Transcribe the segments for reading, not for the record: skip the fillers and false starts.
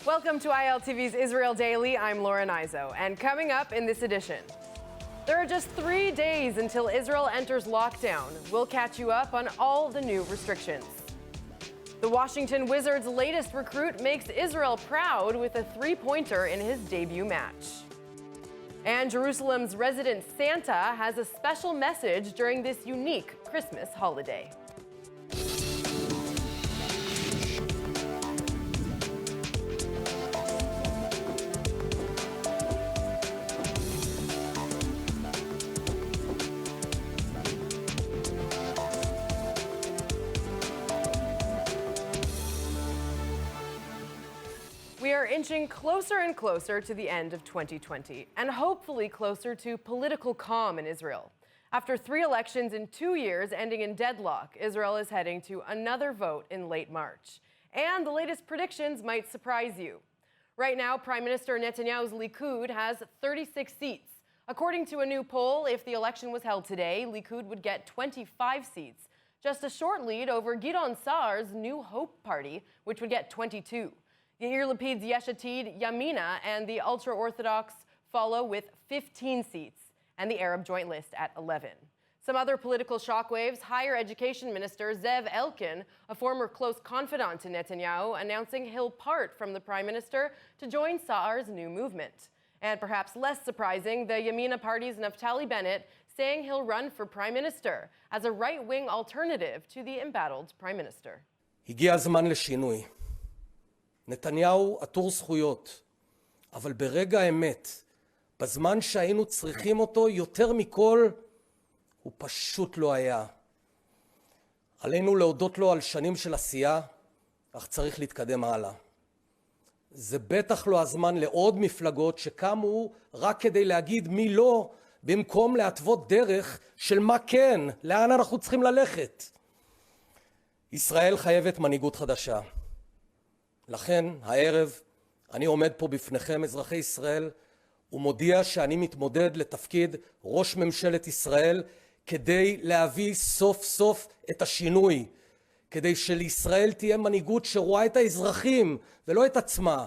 Welcome to ILTV's Israel Daily. I'm Lauren Izo, and coming up in this edition, there are just 3 days until Israel enters lockdown. We'll catch you up on all the new restrictions. The Washington Wizards' latest recruit makes Israel proud with a three-pointer in his debut match. And Jerusalem's resident Santa has a special message during this unique Christmas holiday. We are inching closer and closer to the end of 2020, and hopefully closer to political calm in Israel. After 3 elections in 2 years ending in deadlock, Israel is heading to another vote in late March. And the latest predictions might surprise you. Right now, Prime Minister Netanyahu's Likud has 36 seats. According to a new poll, if the election was held today, Likud would get 25 seats, just a short lead over Gideon Sa'ar's New Hope Party, which would get 22. Yair Lapid's Yesh Atid, Yamina, and the ultra-Orthodox follow with 15 seats, and the Arab Joint List at 11. Some other political shockwaves: Higher Education Minister Zev Elkin, a former close confidant to Netanyahu, announcing he'll part from the Prime Minister to join Sa'ar's new movement. And perhaps less surprising, the Yamina Party's Naftali Bennett saying he'll run for Prime Minister as a right-wing alternative to the embattled Prime Minister. הגיע הזמן לשינוי. נתניהו עטור זכויות, אבל ברגע האמת, בזמן שהיינו צריכים אותו יותר מכל, הוא פשוט לא היה. עלינו להודות לו על שנים של עשייה, אך צריך להתקדם הלאה. זה בטח לא הזמן לעוד מפלגות שקמו רק כדי להגיד מי לא, במקום להתוות דרך של מה כן, לאן אנחנו צריכים ללכת. ישראל חייבת מנהיגות חדשה. לכן, הערב, אני עומד פה בפניכם, אזרחי ישראל, ומודיע שאני מתמודד לתפקיד ראש ממשלת ישראל כדי להביא סוף סוף את השינוי, כדי שלישראל תהיה מנהיגות שרואה את האזרחים ולא את עצמה.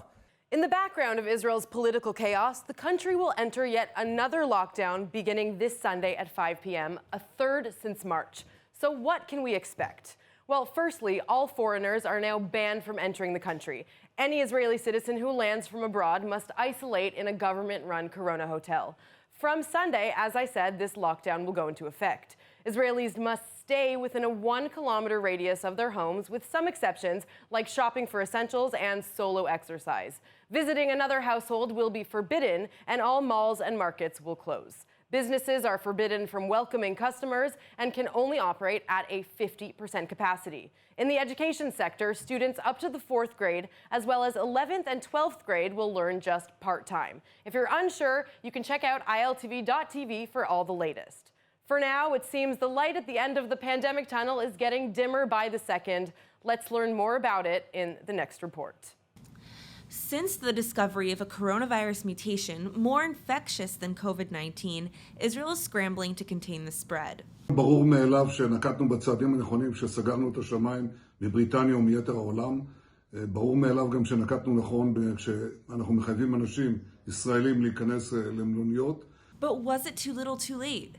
In the background of Israel's political chaos, the country will enter yet another lockdown beginning this Sunday at 5 p.m., a third since March. So what can we expect? Well, firstly, all foreigners are now banned from entering the country. Any Israeli citizen who lands from abroad must isolate in a government-run Corona hotel. From Sunday, as I said, this lockdown will go into effect. Israelis must stay within a 1-kilometer radius of their homes, with some exceptions, like shopping for essentials and solo exercise. Visiting another household will be forbidden, and all malls and markets will close. Businesses are forbidden from welcoming customers and can only operate at a 50% capacity. In the education sector, students up to the 4th grade, as well as 11th and 12th grade, will learn just part-time. If you're unsure, you can check out ILTV.tv for all the latest. For now, it seems the light at the end of the pandemic tunnel is getting dimmer by the second. Let's learn more about it in the next report. Since the discovery of a coronavirus mutation more infectious than COVID-19, Israel is scrambling to contain the spread. ברור מאליו שנקטנו בצעדים הנכונים שסגרנו את השמיים מבריטניה ומיתר העולם. ברור מאליו גם שנקטנו נכון כשאנחנו מחייבים אנשים ישראלים להיכנס למלוניות. But was it too little too late?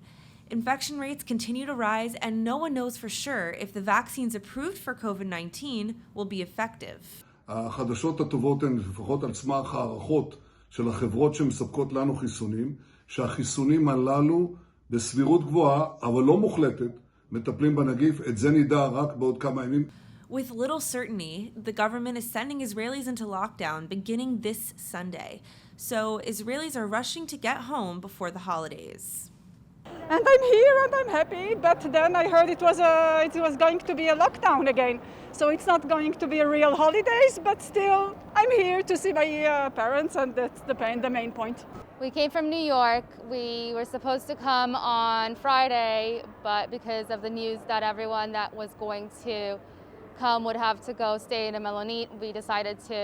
Infection rates continue to rise, and no one knows for sure if the vaccines approved for COVID-19 will be effective. החדשות הטובות הן לפחות על סמך הערכות של החברות שמספקות לנו חיסונים, שהחיסונים הללו בסבירות גבוהה, אבל לא מוחלטת, מטפלים בנגיף. את זה נדע רק בעוד כמה ימים. With little certainty, the government is sending Israelis into lockdown beginning this Sunday. So Israelis are rushing to get home before the holidays. And I'm here and I'm happy, but then I heard it was going to be a lockdown again. So it's not going to be a real holidays, but still I'm here to see my parents, and that's the main point. We came from New York. We were supposed to come on Friday, but because of the news that everyone that was going to come would have to go stay in a melonit, we decided to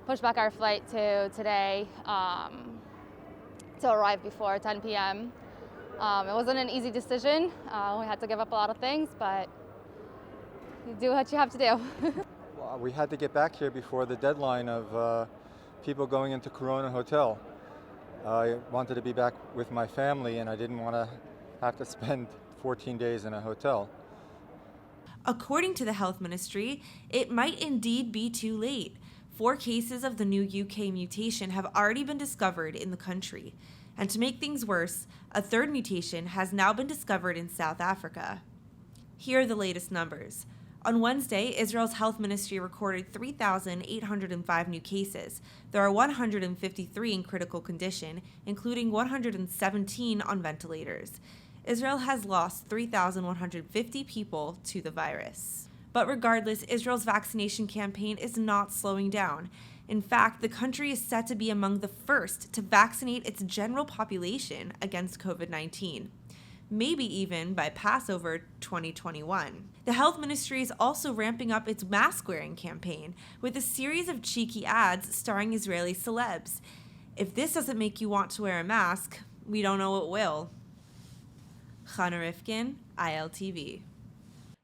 push back our flight to today to arrive before 10 p.m. It wasn't an easy decision. We had to give up a lot of things, but you do what you have to do. We had to get back here before the deadline of people going into Corona Hotel. I wanted to be back with my family, and I didn't want to have to spend 14 days in a hotel. According to the health ministry, it might indeed be too late. 4 cases of the new UK mutation have already been discovered in the country. And to make things worse, a 3rd mutation has now been discovered in South Africa. Here are the latest numbers. On Wednesday, Israel's health ministry recorded 3,805 new cases. There are 153 in critical condition, including 117 on ventilators. Israel has lost 3,150 people to the virus. But regardless, Israel's vaccination campaign is not slowing down. In fact, the country is set to be among the first to vaccinate its general population against COVID-19. Maybe even by Passover 2021. The health ministry is also ramping up its mask-wearing campaign with a series of cheeky ads starring Israeli celebs. If this doesn't make you want to wear a mask, we don't know what will. Chana Rifkin, ILTV.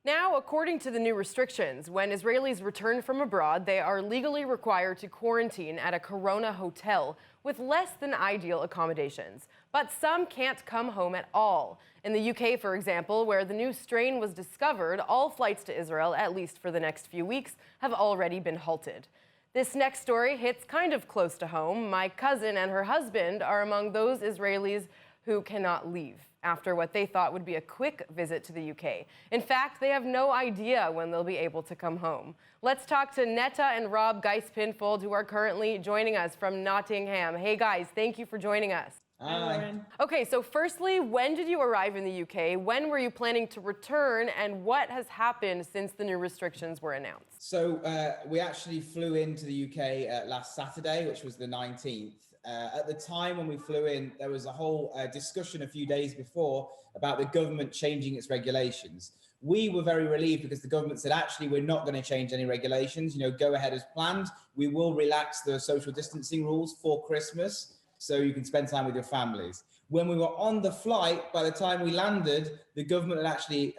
Now, according to the new restrictions, when Israelis return from abroad, they are legally required to quarantine at a Corona hotel with less than ideal accommodations. But some can't come home at all. In the UK, for example, where the new strain was discovered, all flights to Israel, at least for the next few weeks, have already been halted. This next story hits kind of close to home. My cousin and her husband are among those Israelis who cannot leave after what they thought would be a quick visit to the UK. In fact, they have no idea when they'll be able to come home. Let's talk to Netta and Rob Geis-Pinfold, who are currently joining us from Nottingham. Hey guys, thank you for joining us. Hi. Okay, so firstly, when did you arrive in the UK? When were you planning to return? And what has happened since the new restrictions were announced? So we actually flew into the UK last Saturday, which was the 19th. At the time when we flew in, there was a whole discussion a few days before about the government changing its regulations. We were very relieved because the government said, actually, we're not going to change any regulations. Go ahead as planned. We will relax the social distancing rules for Christmas so you can spend time with your families. When we were on the flight, by the time we landed, the government had actually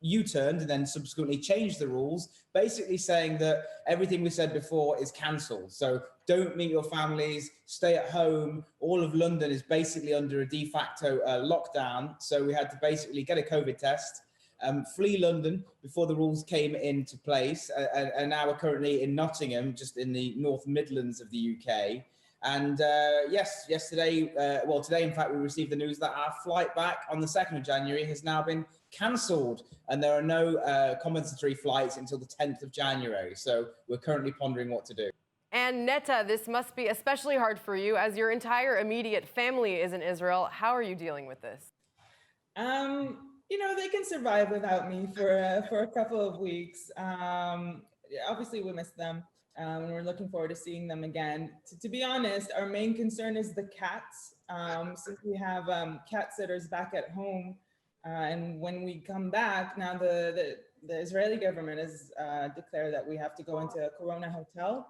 U-turned and then subsequently changed the rules, basically saying that everything we said before is cancelled. So don't meet your families, stay at home. All of London is basically under a de facto lockdown. So we had to basically get a COVID test, flee London before the rules came into place. And now we're currently in Nottingham, just in the North Midlands of the UK. And today, in fact, we received the news that our flight back on the 2nd of January has now been cancelled, and there are no compensatory flights until the 10th of January. So we're currently pondering what to do. And Netta, this must be especially hard for you as your entire immediate family is in Israel. How are you dealing with this? They can survive without me for a couple of weeks. Obviously, we miss them. And we're looking forward to seeing them again. To be honest, our main concern is the cats. Since we have cat sitters back at home, and when we come back, now the Israeli government has declared that we have to go into a Corona hotel.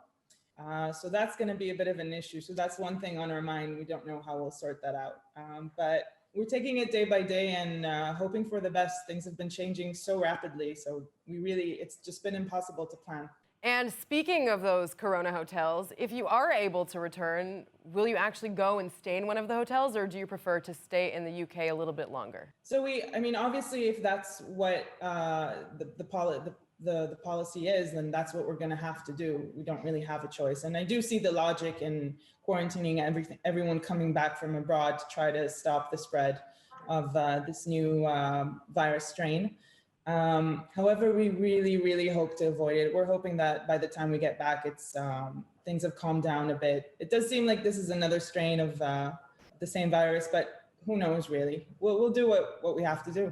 So that's going to be a bit of an issue. So that's one thing on our mind. We don't know how we'll sort that out. But we're taking it day by day and hoping for the best. Things have been changing so rapidly. So it's just been impossible to plan. And speaking of those Corona hotels, if you are able to return, will you actually go and stay in one of the hotels, or do you prefer to stay in the UK a little bit longer? So obviously, if that's what the policy is, then that's what we're going to have to do. We don't really have a choice. And I do see the logic in quarantining everyone coming back from abroad to try to stop the spread of this new virus strain. However, we really, really hope to avoid it. We're hoping that by the time we get back, things have calmed down a bit. It does seem like this is another strain of the same virus, but who knows, really? We'll do what we have to do.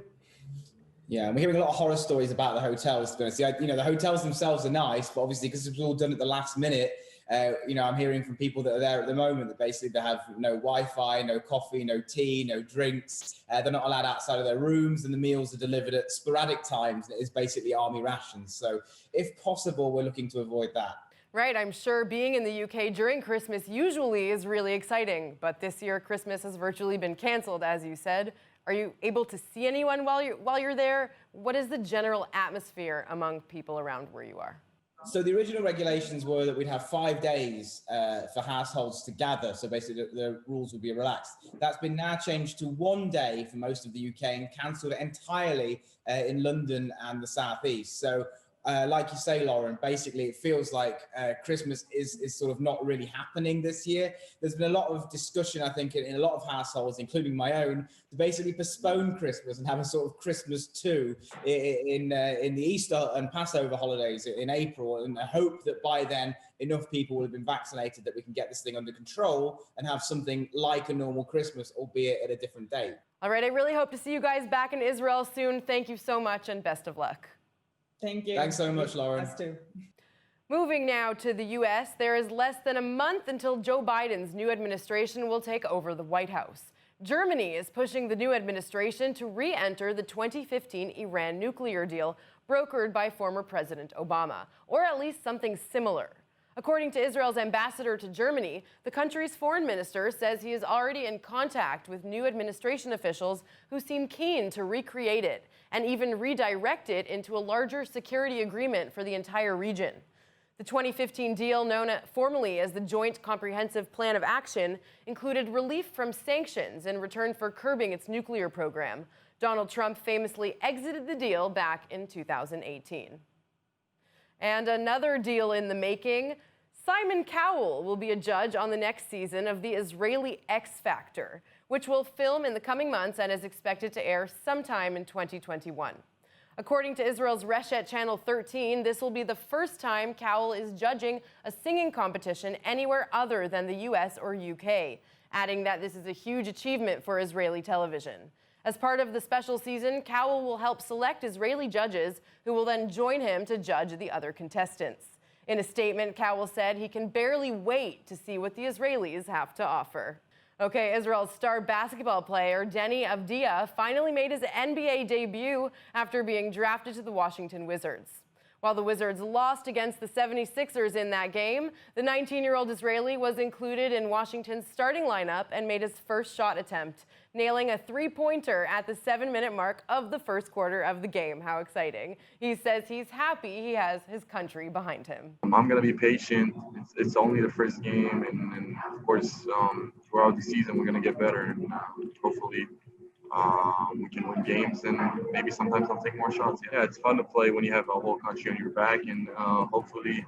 Yeah, and we're hearing a lot of horror stories about the hotels, to be honest. The hotels themselves are nice, but obviously because it was all done at the last minute, I'm hearing from people that are there at the moment that basically they have no Wi-Fi, no coffee, no tea, no drinks. They're not allowed outside of their rooms, and the meals are delivered at sporadic times. It is basically army rations. So if possible, we're looking to avoid that. Right, I'm sure being in the UK during Christmas usually is really exciting, but this year Christmas has virtually been canceled, as you said. Are you able to see anyone while you're there? What is the general atmosphere among people around where you are? So the original regulations were that we'd have 5 days for households to gather. So basically the rules would be relaxed. That's been now changed to 1 day for most of the UK and cancelled entirely in London and the Southeast. So like you say, Lauren, basically it feels like Christmas is sort of not really happening this year. There's been a lot of discussion, I think, in a lot of households, including my own, to basically postpone Christmas and have a sort of Christmas 2 in the Easter and Passover holidays in April, and I hope that by then enough people will have been vaccinated that we can get this thing under control and have something like a normal Christmas, albeit at a different date. All right, I really hope to see you guys back in Israel soon. Thank you so much and best of luck. Thank you. Thanks so much, Lauren. Us too. Moving now to the U.S., there is less than a month until Joe Biden's new administration will take over the White House. Germany is pushing the new administration to re-enter the 2015 Iran nuclear deal brokered by former President Obama, or at least something similar. According to Israel's ambassador to Germany, the country's foreign minister says he is already in contact with new administration officials who seem keen to recreate it and even redirect it into a larger security agreement for the entire region. The 2015 deal, known formally as the Joint Comprehensive Plan of Action, included relief from sanctions in return for curbing its nuclear program. Donald Trump famously exited the deal back in 2018. And another deal in the making. Simon Cowell will be a judge on the next season of the Israeli X Factor, which will film in the coming months and is expected to air sometime in 2021. According to Israel's Reshet Channel 13, this will be the first time Cowell is judging a singing competition anywhere other than the US or UK, adding that this is a huge achievement for Israeli television. As part of the special season, Cowell will help select Israeli judges who will then join him to judge the other contestants. In a statement, Cowell said he can barely wait to see what the Israelis have to offer. Okay, Israel's star basketball player Denny Avdija finally made his NBA debut after being drafted to the Washington Wizards. While the Wizards lost against the 76ers in that game, the 19-year-old Israeli was included in Washington's starting lineup and made his first shot attempt, nailing a three-pointer at the 7-minute mark of the first quarter of the game. How exciting. He says he's happy he has his country behind him. I'm going to be patient. It's only the first game, and of course, throughout the season, we're going to get better, and hopefully we can win games, and maybe sometimes I'll take more shots. Yeah, it's fun to play when you have a whole country on your back, and hopefully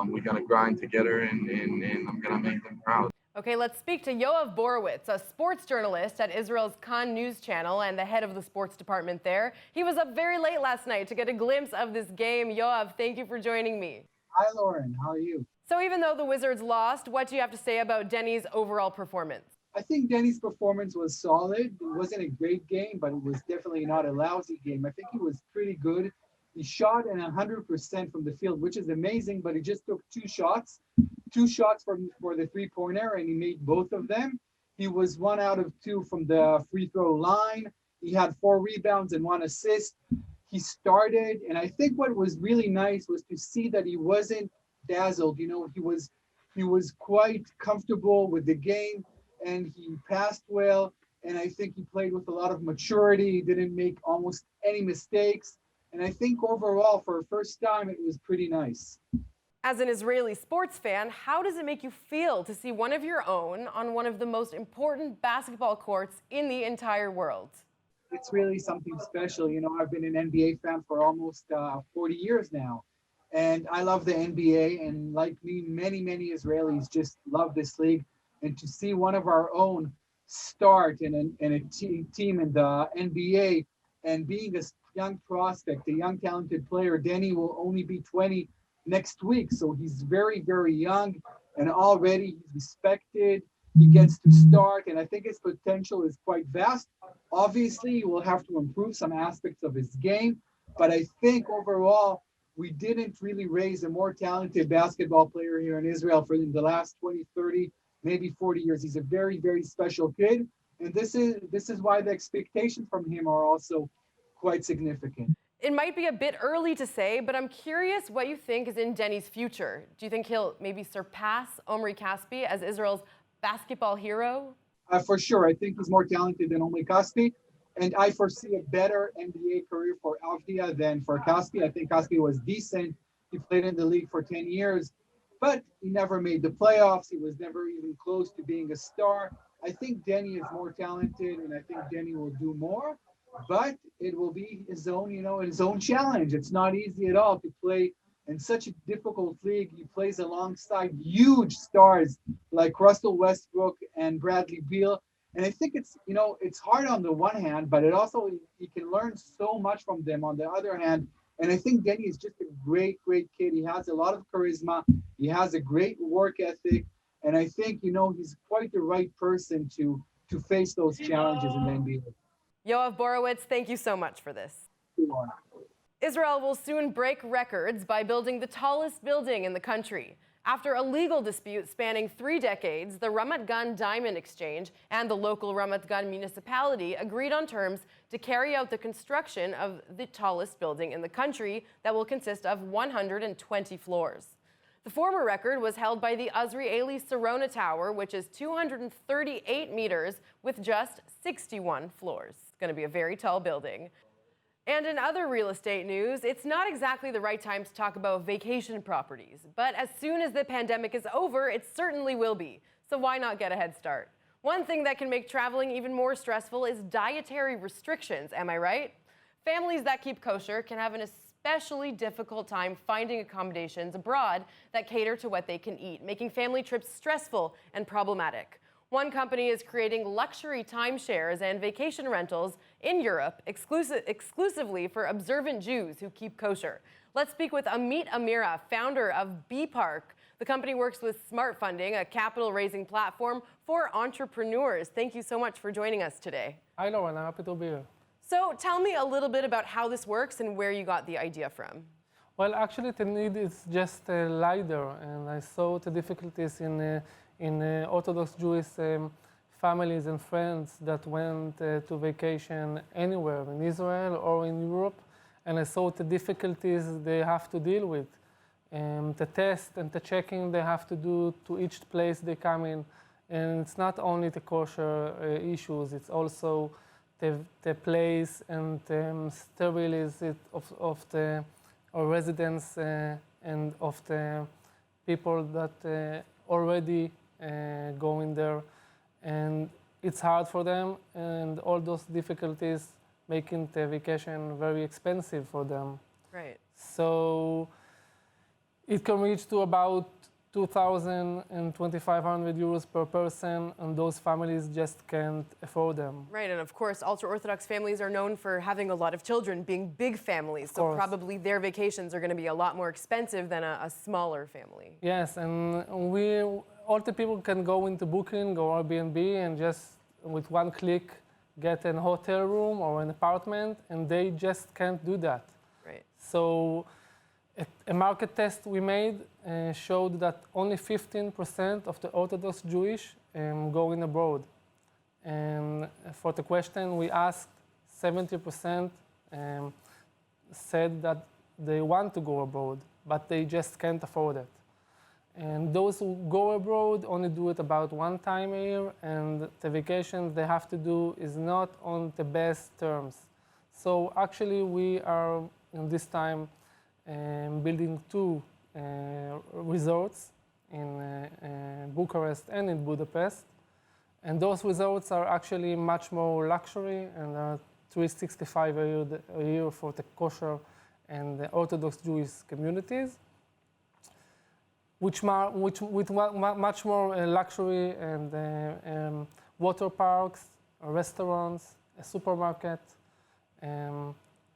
we're going to grind together, and I'm going to make them proud. Okay, let's speak to Yoav Borowitz, a sports journalist at Israel's Kan News channel and the head of the sports department there. He was up very late last night to get a glimpse of this game. Yoav, thank you for joining me. Hi, Lauren. How are you? So even though the Wizards lost, what do you have to say about Denny's overall performance? I think Denny's performance was solid. It wasn't a great game, but it was definitely not a lousy game. I think he was pretty good. He shot in 100% from the field, which is amazing, but he just took two shots for the three-pointer, and he made both of them. He was 1 out of 2 from the free throw line. He had 4 rebounds and 1 assist. He started, and I think what was really nice was to see that he wasn't dazzled. You know, he was quite comfortable with the game, and he passed well, and I think he played with a lot of maturity. He didn't make almost any mistakes, and I think overall, for a first time, it was pretty nice. As an Israeli sports fan, how does it make you feel to see one of your own on one of the most important basketball courts in the entire world? It's really something special. You know, I've been an NBA fan for almost 40 years now, and I love the NBA, and like me, many Israelis just love this league. And to see one of our own start in a team in the NBA, and being a young prospect, a young talented player, Denny will only be 20 next week. So he's very, very young, and already he's respected. He gets to start, and I think his potential is quite vast. Obviously, he will have to improve some aspects of his game, but I think overall, we didn't really raise a more talented basketball player here in Israel for in the last 20, 30, maybe 40 years. He's a very, very special kid, and this is why the expectations from him are also quite significant. It might be a bit early to say, but I'm curious what you think is in Denny's future. Do you think he'll maybe surpass Omri Caspi as Israel's basketball hero? For sure. I think he's more talented than Omri Caspi, and I foresee a better NBA career for Avdija than for Caspi. I think Caspi was decent, He played in the league for 10 years, but he never made the playoffs. He was never even close to being a star. I think Denny is more talented, and I think Denny will do more, but it will be his own, his own challenge. It's not easy at all to play in such a difficult league. He plays alongside huge stars like Russell Westbrook and Bradley Beal. And I think it's hard on the one hand, but it also, he can learn so much from them on the other hand. And I think Denny is just a great, great kid. He has a lot of charisma. He has a great work ethic. And I think, he's quite the right person to face those challenges in the NBA. Yoav Borowitz, thank you so much for this. Israel will soon break records by building the tallest building in the country. After a legal dispute spanning 3 decades, the Ramat Gan Diamond Exchange and the local Ramat Gan municipality agreed on terms to carry out the construction of the tallest building in the country that will consist of 120 floors. The former record was held by the Azrieli Sarona Tower, which is 238 meters with just 61 floors. It's going to be a very tall building. And in other real estate news, it's not exactly the right time to talk about vacation properties, but as soon as the pandemic is over, it certainly will be. So why not get a head start? One thing that can make traveling even more stressful is dietary restrictions, am I right? Families that keep kosher can have an especially difficult time finding accommodations abroad that cater to what they can eat, making family trips stressful and problematic. One company is creating luxury timeshares and vacation rentals in Europe exclusively for observant Jews who keep kosher. Let's speak with Amit Amira, founder of B Park. The company works with Smart Funding, a capital-raising platform for entrepreneurs. Thank you so much for joining us today. Hi, Lauren. I'm happy to be here. So tell me a little bit about how this works and where you got the idea from. Well, actually, the need is just lighter, and I saw the difficulties in Orthodox Jewish families and friends that went to vacation anywhere in Israel or in Europe, and I saw the difficulties they have to deal with, the test and the checking they have to do to each place they come in. And it's not only the kosher issues, it's also the place and the sterility of the residents and of the people that already going there, and it's hard for them, and all those difficulties making the vacation very expensive for them. Right. So it can reach to about 2,000 and 2,500 euros per person, and those families just can't afford them. Right, and of course, ultra-Orthodox families are known for having a lot of children, being big families, so probably their vacations are going to be a lot more expensive than a smaller family. Yes, and all the people can go into Booking or Airbnb and just with one click get an hotel room or an apartment, and they just can't do that. Right. So a market test we made showed that only 15% of the Orthodox Jewish going abroad. And for the question we asked, 70% said that they want to go abroad, but they just can't afford it. And those who go abroad only do it about 1 time a year, and the vacation they have to do is not on the best terms. So actually we are, in this time, building 2 resorts in Bucharest and in Budapest. And those resorts are actually much more luxury and are 365 a year for the kosher and the Orthodox Jewish communities, with much more luxury and water parks, restaurants, a supermarket,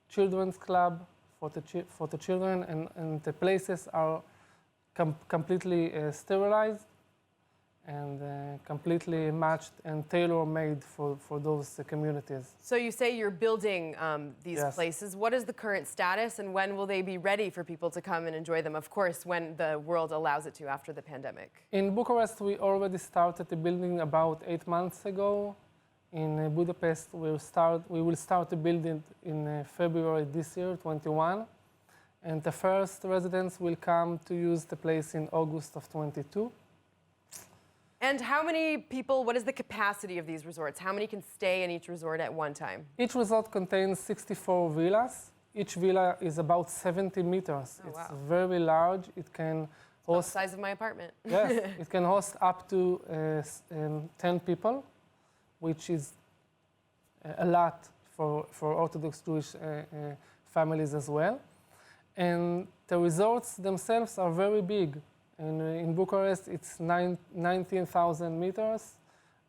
children's club for the children, and the places are completely sterilized and completely matched and tailor-made for those communities. So you say you're building these places. What is the current status, and when will they be ready for people to come and enjoy them? Of course, when the world allows it to after the pandemic. In Bucharest, we already started the building about 8 months ago. In Budapest, we will start the building in February this year, 21. And the first residents will come to use the place in August of 22. And how many people, what is the capacity of these resorts? How many can stay in each resort at one time? Each resort contains 64 villas, each villa is about 70 meters. Oh, it's wow. very large. It can host the size of my apartment. yes, it can host up to 10 people, which is a lot for Orthodox Jewish families as well. And the resorts themselves are very big. And in Bucharest, it's 19,000 meters.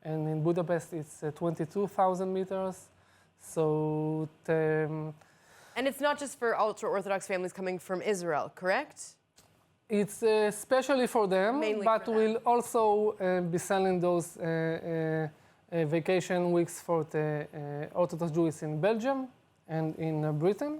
And in Budapest, it's 22,000 meters. So And it's not just for ultra-Orthodox families coming from Israel, correct? it's especially for them, Mainly but for them. we'll also be selling those vacation weeks for the Orthodox Jews in Belgium and in Britain.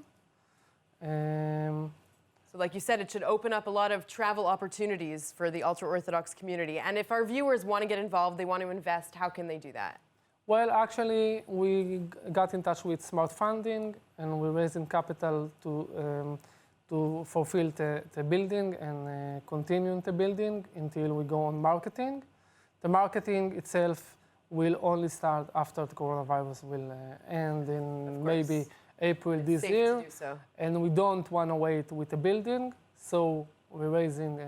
So like you said, it should open up a lot of travel opportunities for the ultra-Orthodox community. And if our viewers want to get involved, they want to invest, how can they do that? Well, actually, we got in touch with Smart Funding, and we're raising capital to fulfill the building and continue the building until we go on marketing. The marketing itself will only start after the coronavirus will end in maybe April this safe year. to do so. And we don't want to wait with the building, so we're raising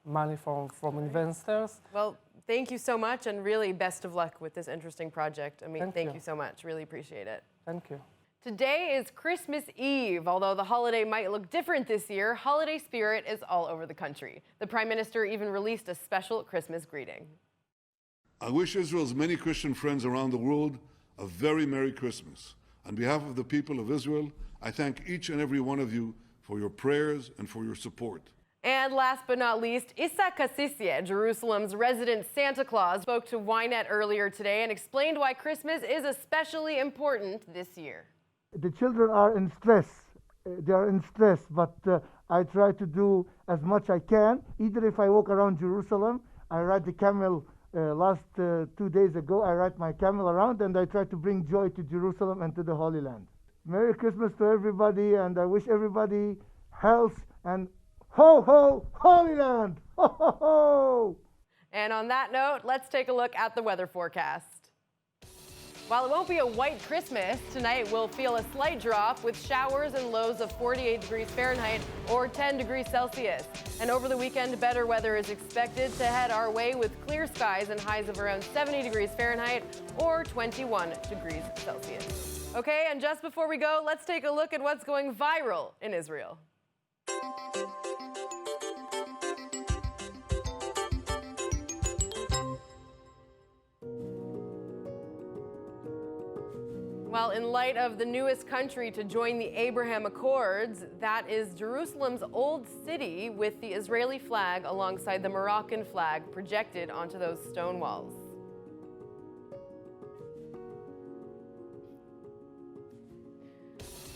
money from investors. Well, thank you so much, and really best of luck with this interesting project. I mean, thank you so much. Really appreciate it. Thank you. Today is Christmas Eve. Although the holiday might look different this year, holiday spirit is all over the country. The Prime Minister even released a special Christmas greeting. I wish Israel's many Christian friends around the world a very Merry Christmas. On behalf of the people of Israel, I thank each and every one of you for your prayers and for your support. And last but not least, Issa Kassisieh, Jerusalem's resident Santa Claus, spoke to Ynet earlier today and explained why Christmas is especially important this year. The children are in stress. They are in stress, but I try to do as much I can. Either if I walk around Jerusalem, I ride the camel. Last 2 days ago, I ride my camel around and I try to bring joy to Jerusalem and to the Holy Land. Merry Christmas to everybody, and I wish everybody health and ho ho Holy Land! Ho ho ho! And on that note, let's take a look at the weather forecast. While it won't be a white Christmas, tonight we'll feel a slight drop with showers and lows of 48 degrees Fahrenheit or 10 degrees Celsius. And over the weekend, better weather is expected to head our way with clear skies and highs of around 70 degrees Fahrenheit or 21 degrees Celsius. Okay, and just before we go, let's take a look at what's going viral in Israel. Well, in light of the newest country to join the Abraham Accords, that is Jerusalem's old city with the Israeli flag alongside the Moroccan flag projected onto those stone walls.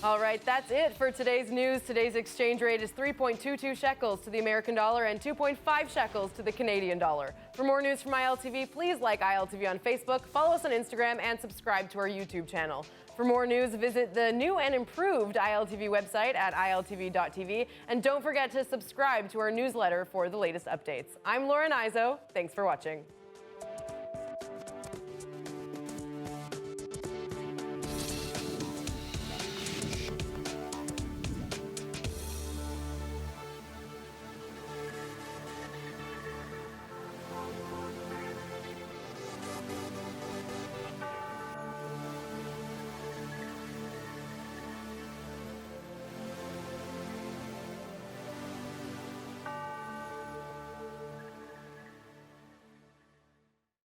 All right, that's it for today's news. Today's exchange rate is 3.22 shekels to the American dollar and 2.5 shekels to the Canadian dollar. For more news from ILTV, please like ILTV on Facebook, follow us on Instagram, and subscribe to our YouTube channel. For more news, visit the new and improved ILTV website at iltv.tv. And don't forget to subscribe to our newsletter for the latest updates. I'm Lauren Izzo. Thanks for watching.